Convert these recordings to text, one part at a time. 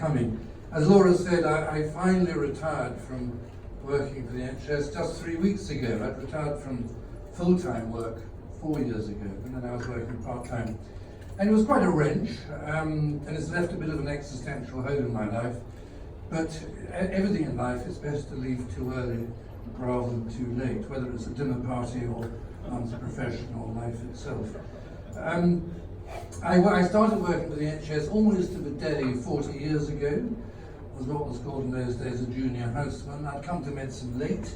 coming. As Laura said, I finally retired from working for the NHS just 3 weeks ago. I'd retired from full-time work 4 years ago, and then I was working part-time. And it was quite a wrench, and it's left a bit of an existential hole in my life. But everything in life is best to leave too early rather than too late, whether it's a dinner party or one's professional life itself. I started working for the NHS almost to the day 40 years ago. I was what was called in those days a junior houseman. I'd come to medicine late.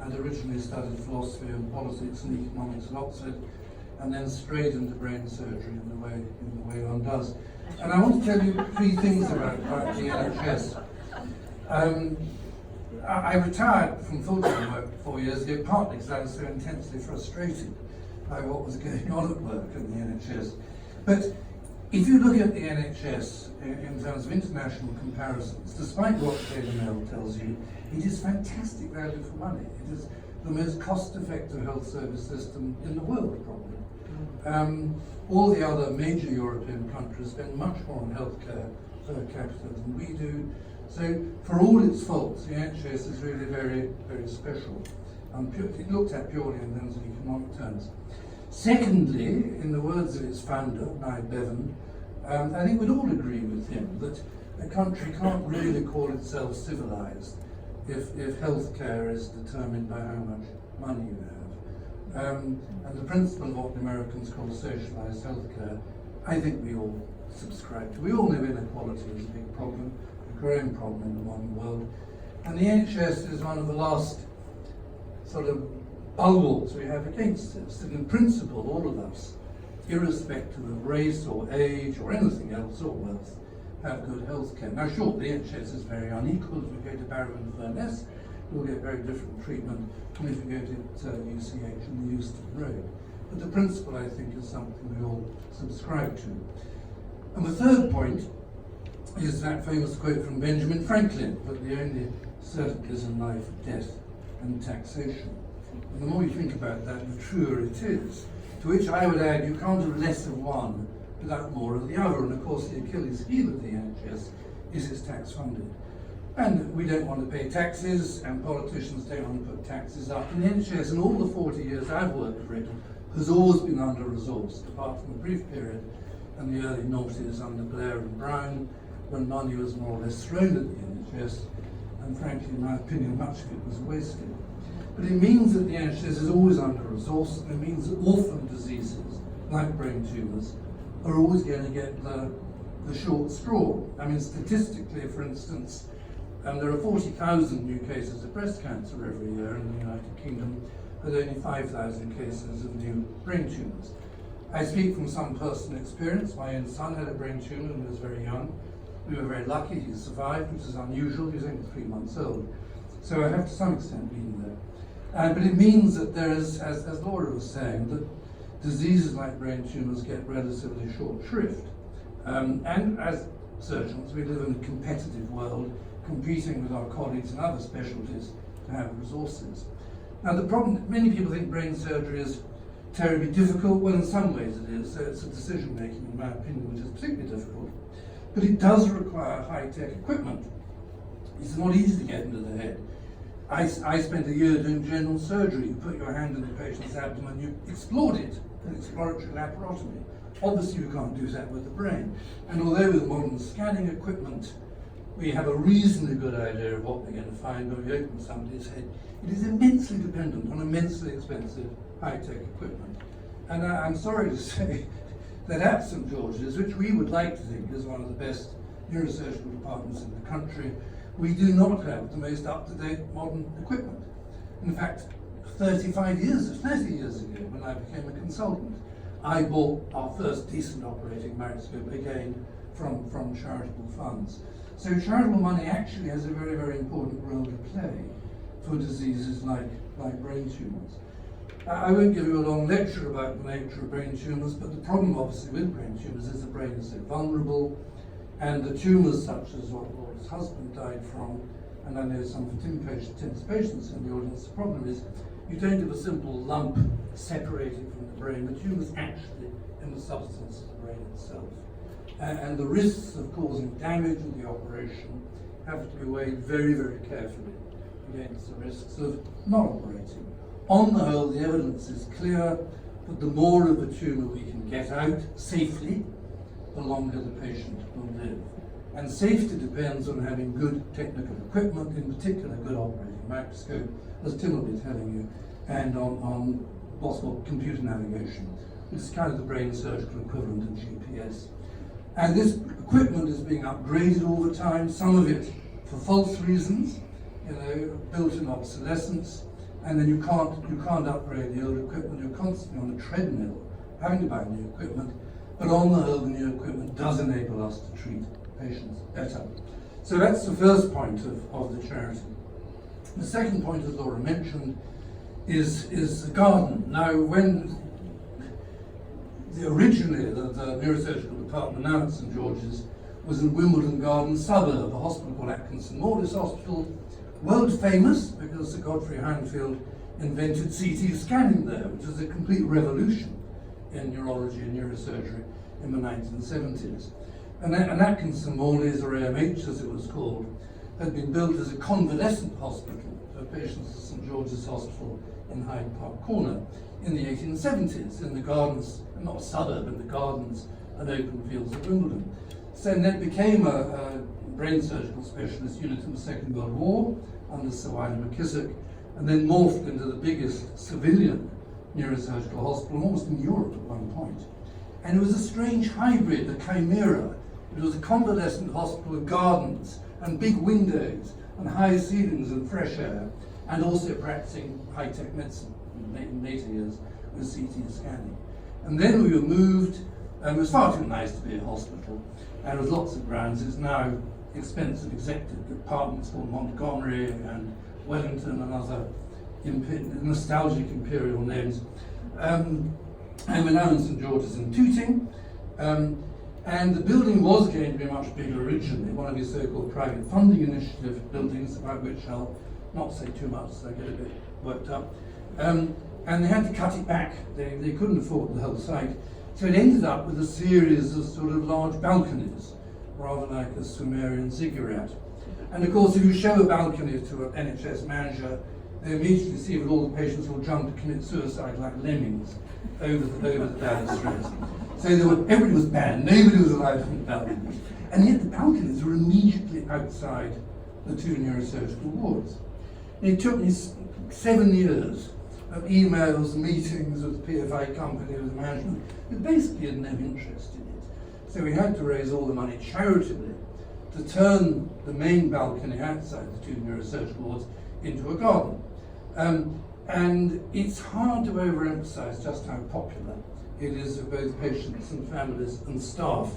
I'd originally studied philosophy and politics and economics at Oxford, and then straight into brain surgery in the way one does. And I want to tell you 3 things about the NHS. I retired from full-time work 4 years ago, partly because I was so intensely frustrated by what was going on at work in the NHS. But if you look at the NHS in terms of international comparisons, despite what Daily Mail tells you, it is fantastic value for money. It is the most cost-effective health service system in the world, probably. All the other major European countries spend much more on healthcare per capita than we do. So, for all its faults, the NHS is really very, very special. It looked at purely in terms of economic terms. Secondly, in the words of its founder, Nye Bevan, I think we'd all agree with him that a country can't really call itself civilized if healthcare is determined by how much money you have. And the principle of what the Americans call socialized healthcare, I think we all subscribe to. We all know inequality is a big problem, a growing problem in the modern world. And the NHS is one of the last sort of bulwarks we have against this. And in principle, all of us, irrespective of race or age or anything else or wealth, have good health care. Now sure, the NHS is very unequal. If you go to Barrow and Furness, you'll get very different treatment from if you go to UCH and the Euston Road. But the principle, I think, is something we all subscribe to. And the third point is that famous quote from Benjamin Franklin, that the only certainties in life are death and taxation. And the more you think about that, the truer it is. To which I would add, you can't have less of one without more of the other. And of course, the Achilles heel of the NHS is it's tax funded. And we don't want to pay taxes, and politicians don't want to put taxes up. And the NHS, in all the 40 years I've worked for it, has always been under-resourced, apart from a brief period in the early noughties under Blair and Brown, when money was more or less thrown at the NHS, and frankly, in my opinion, much of it was wasted. But it means that the NHS is always under-resourced, and it means that orphan diseases, like brain tumours, are always going to get the short straw. I mean, statistically, for instance, there are 40,000 new cases of breast cancer every year in the United Kingdom, but only 5,000 cases of new brain tumours. I speak from some personal experience. My own son had a brain tumour when he was very young. We were very lucky, he survived, which is unusual. He was only 3 months old. So I have to some extent been there. But it means that there is, as Laura was saying, that diseases like brain tumours get relatively short shrift. And as surgeons, we live in a competitive world, competing with our colleagues in other specialties to have resources. Now the problem, many people think brain surgery is terribly difficult. Well, in some ways it is. So it's a decision making, in my opinion, which is particularly difficult. But it does require high-tech equipment. It's not easy to get into the head. I spent a year doing general surgery. You put your hand in the patient's abdomen, you explored it, an exploratory laparotomy. Obviously you can't do that with the brain. And although with modern scanning equipment, we have a reasonably good idea of what we're going to find when we open somebody's head, it is immensely dependent on immensely expensive high-tech equipment. And I'm sorry to say that at St George's, which we would like to think is one of the best neurosurgical departments in the country, we do not have the most up-to-date modern equipment. In fact, 30 years ago, when I became a consultant, I bought our first decent operating microscope, again, from charitable funds. So charitable money actually has a very, very important role to play for diseases like brain tumours. I won't give you a long lecture about the nature of brain tumours, but the problem obviously with brain tumours is the brain is so vulnerable, and the tumours such as what Laura's husband died from, and I know some of Tim's patients in the audience, the problem is you don't have a simple lump separated from the brain. The tumour's actually in the substance of the brain itself. and the risks of causing damage in the operation have to be weighed very, very carefully against the risks of not operating. On the whole, the evidence is clear that the more of the tumour we can get out safely, the longer the patient will live. And safety depends on having good technical equipment, in particular good operating microscope, as Tim will be telling you, and on what's called computer navigation, which is kind of the brain surgical equivalent of GPS. And this equipment is being upgraded all the time, some of it for false reasons, built-in obsolescence, and then you can't upgrade the old equipment. You're constantly on a treadmill, having to buy new equipment. But on the whole, the new equipment does enable us to treat patients better. So that's the first point of the charity. The second point, as Laura mentioned, is the garden. Now, when originally the neurosurgical department now at St George's was in Wimbledon Garden suburb, a hospital called Atkinson Moor. This hospital, world famous because Sir Godfrey Hindfield invented CT scanning there, which was a complete revolution in neurology and neurosurgery in the 1970s. And Atkinson Moor, or AMH as it was called, had been built as a convalescent hospital for patients at St George's Hospital in Hyde Park Corner in the 1870s, in the gardens, not a suburb, in the gardens and open fields of Wimbledon. So then it became a brain surgical specialist unit in the Second World War under Sir William McKissick, and then morphed into the biggest civilian neurosurgical hospital almost in Europe at one point. And it was a strange hybrid, a chimera. It was a convalescent hospital with gardens and big windows and high ceilings and fresh air, and also practicing high-tech medicine in later years with CT scanning. And then we were moved, and it was far too nice to be a hospital, and there was lots of grounds. It's now expensive executive departments called Montgomery and Wellington and other nostalgic imperial names. And we're now in St George's in Tooting. And the building was going to be much bigger originally, one of these so-called private funding initiative buildings, about which I'll not say too much, so I get a bit worked up. And they had to cut it back. They couldn't afford the whole site. So it ended up with a series of sort of large balconies, rather like a Sumerian ziggurat. And of course, if you show a balcony to an NHS manager, they immediately see that all the patients will jump to commit suicide like lemmings over the balustrades. So everybody was banned, nobody was allowed on the balconies. And yet the balconies were immediately outside the two neurosurgical wards. And it took me 7 years of emails, meetings with the PFI company, with management, who basically had no interest in it. So we had to raise all the money charitably to turn the main balcony outside the two neurosurgical wards into a garden. And it's hard to overemphasize just how popular it is of both patients and families and staff.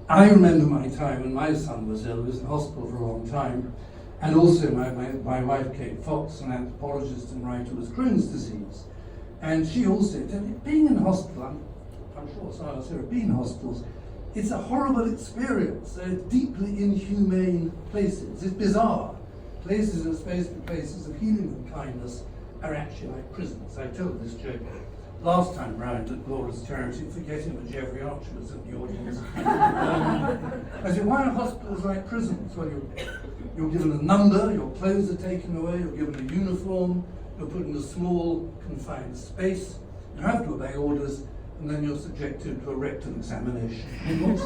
I remember my time when my son was ill. He was in hospital for a long time. And also my wife, Kate Fox, an anthropologist and writer with Crohn's disease. And she also said, being in hospital, I'm sure some of us here have been in hospitals, it's a horrible experience. They're deeply inhumane places. It's bizarre. Places that are supposed to be places of healing and kindness are actually like prisons. I told this joke last time round at Laura's charity, forgetting that Jeffrey Archer was in the audience. I said, why are hospitals like prisons? Well, you're given a number, your clothes are taken away, you're given a uniform, you're put in a small, confined space, you have to obey orders, and then you're subjected to a rectal examination. I mean,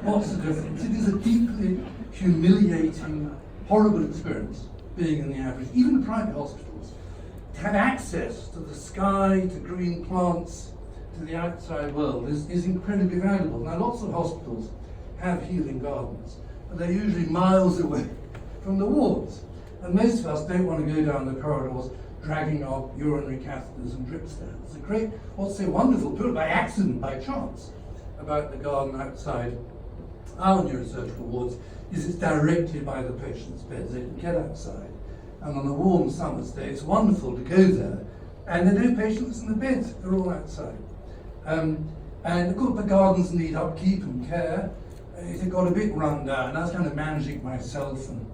what's the difference? It is a deeply humiliating, horrible experience being in the average, even the private hospitals. To have access to the sky, to green plants, to the outside world is incredibly valuable. Now, lots of hospitals have healing gardens, but they're usually miles away from the wards. And most of us don't want to go down the corridors dragging our urinary catheters and drip stands. What's so wonderful, built by accident, by chance, about the garden outside our neurosurgical wards is it's directly by the patient's beds. They can get outside. And on a warm summer's day, it's wonderful to go there. And there are no patients in the beds, they're all outside. And of course, the gardens need upkeep and care. It got a bit run down. I was kind of managing it myself, and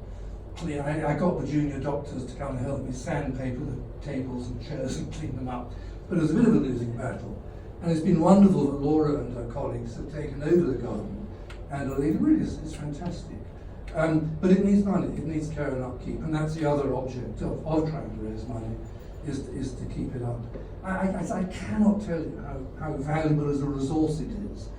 I got the junior doctors to come and help me sandpaper the tables and chairs and clean them up. But it was a bit of a losing battle. And it's been wonderful that Laura and her colleagues have taken over the garden and it really is, it's fantastic. But it needs money, it needs care and upkeep, and that's the other object of trying to raise money, is to keep it up. I cannot tell you how valuable as a resource it is.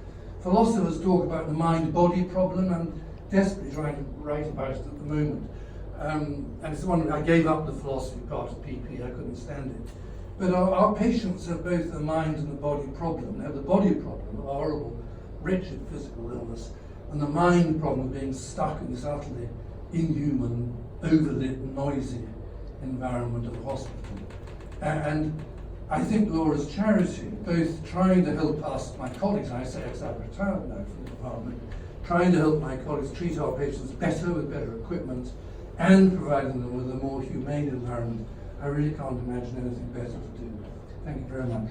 Philosophers talk about the mind-body problem. I'm desperately trying to write about it at the moment. And it's the one I gave up the philosophy part of PP, I couldn't stand it. But our patients have both the mind and the body problem. They have the body problem, a horrible, wretched physical illness, and the mind problem of being stuck in this utterly inhuman, overlit, noisy environment of the hospital. And I think Laura's charity, both trying to help us, my colleagues, I say because I've retired now from the department, trying to help my colleagues treat our patients better with better equipment, and providing them with a more humane environment, I really can't imagine anything better to do. Thank you very much.